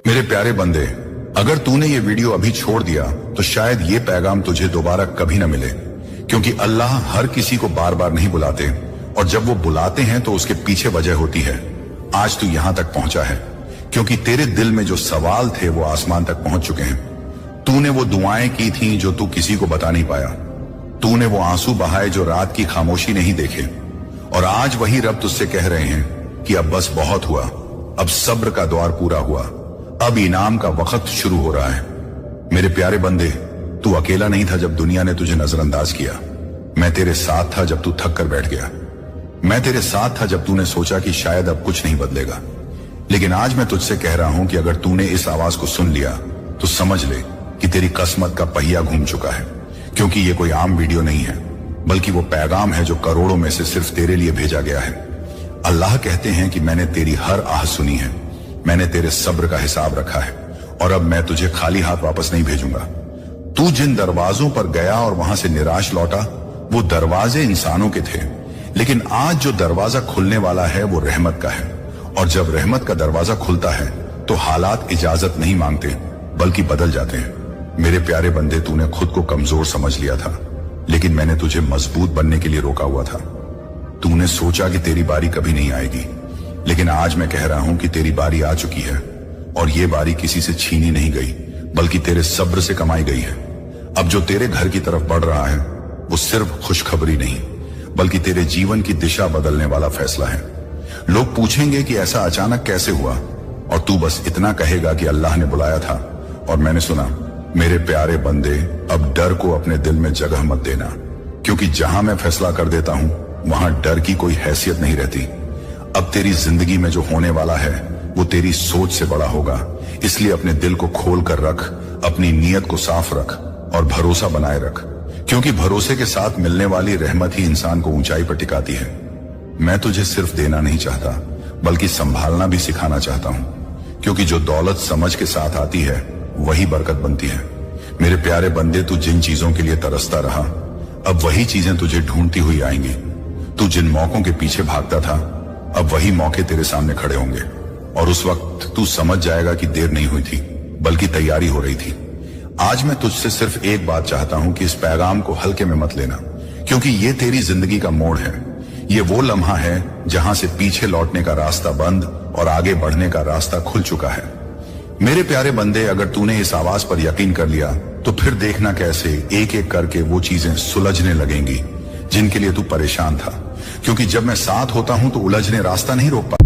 मेरे प्यारे बंदे, अगर तूने ये वीडियो अभी छोड़ दिया तो शायद ये पैगाम तुझे दोबारा कभी न मिले, क्योंकि अल्लाह हर किसी को बार बार नहीं बुलाते, और जब वो बुलाते हैं तो उसके पीछे वजह होती है। आज तू यहां तक पहुंचा है क्योंकि तेरे दिल में जो सवाल थे वो आसमान तक पहुंच चुके हैं। तूने वो दुआएं की थी जो तू किसी को बता नहीं पाया। तूने वो आंसू बहाए जो रात की खामोशी नहीं देखे, और आज वही रब तुझसे कह रहे हैं कि अब बस बहुत हुआ, अब सब्र का द्वार पूरा हुआ, अब इनाम का वक्त शुरू हो रहा है। मेरे प्यारे बंदे, तू अकेला नहीं था जब दुनिया ने तुझे नजरअंदाज किया। मैं तेरे साथ था जब तू थक कर बैठ गया। मैं तेरे साथ था जब तूने सोचा कि शायद अब कुछ नहीं बदलेगा। लेकिन आज मैं तुझसे कह रहा हूं कि अगर तूने इस आवाज को सुन लिया तो समझ ले कि तेरी किस्मत का पहिया घूम चुका है, क्योंकि ये कोई आम वीडियो नहीं है, बल्कि वो पैगाम है जो करोड़ों में से सिर्फ तेरे लिए भेजा गया है। अल्लाह कहते हैं कि मैंने तेरी हर आह सुनी है, मैंने तेरे सब्र का हिसाब रखा है, और अब मैं तुझे खाली हाथ वापस नहीं भेजूंगा। तू जिन दरवाजों पर गया और वहां से निराश लौटा, वो दरवाजे इंसानों के थे, लेकिन आज जो दरवाजा खुलने वाला है वो रहमत का है। और जब रहमत का दरवाजा खुलता है तो हालात इजाजत नहीं मांगते बल्कि बदल जाते हैं। मेरे प्यारे बंदे, तूने खुद को कमजोर समझ लिया था, लेकिन मैंने तुझे मजबूत बनने के लिए रोका हुआ था। तूने सोचा कि तेरी बारी कभी नहीं आएगी, लेकिन आज मैं कह रहा हूं कि तेरी बारी आ चुकी है, और ये बारी किसी से छीनी नहीं गई बल्कि तेरे सब्र से कमाई गई है। अब जो तेरे घर की तरफ बढ़ रहा है वो सिर्फ खुशखबरी नहीं बल्कि तेरे जीवन की दिशा बदलने वाला फैसला है। लोग पूछेंगे कि ऐसा अचानक कैसे हुआ, और तू बस इतना कहेगा कि अल्लाह ने बुलाया था और मैंने सुना। मेरे प्यारे बंदे, अब डर को अपने दिल में जगह मत देना, क्योंकि जहां मैं फैसला कर देता हूं वहां डर की कोई हैसियत नहीं रहती। अब तेरी जिंदगी में जो होने वाला है वो तेरी सोच से बड़ा होगा, इसलिए अपने दिल को खोल कर रख, अपनी नीयत को साफ रख और भरोसा बनाए रख, क्योंकि भरोसे के साथ मिलने वाली रहमत ही इंसान को ऊंचाई पर टिकाती है। मैं तुझे सिर्फ देना नहीं चाहता बल्कि संभालना भी सिखाना चाहता हूं, क्योंकि जो दौलत समझ के साथ आती है वही बरकत बनती है। मेरे प्यारे बंदे, तू जिन चीजों के लिए तरसता रहा, अब वही चीजें तुझे ढूंढती हुई आएंगी। तू जिन मौकों के पीछे भागता था, अब वही मौके तेरे सामने खड़े होंगे, और उस वक्त तू समझ जाएगा कि देर नहीं हुई थी बल्कि तैयारी हो रही थी। आज मैं तुझसे सिर्फ एक बात चाहता हूं कि इस पैगाम को हल्के में मत लेना, क्योंकि ये तेरी जिंदगी का मोड़ है। ये वो लम्हा है जहां से पीछे लौटने का रास्ता बंद और आगे बढ़ने का रास्ता खुल चुका है। मेरे प्यारे बंदे, अगर तूने इस आवाज पर यकीन कर लिया तो फिर देखना कैसे एक एक करके वो चीजें सुलझने लगेंगी जिनके लिए तू परेशान था, क्योंकि जब मैं साथ होता हूं तो उलझने रास्ता नहीं रोक पाता।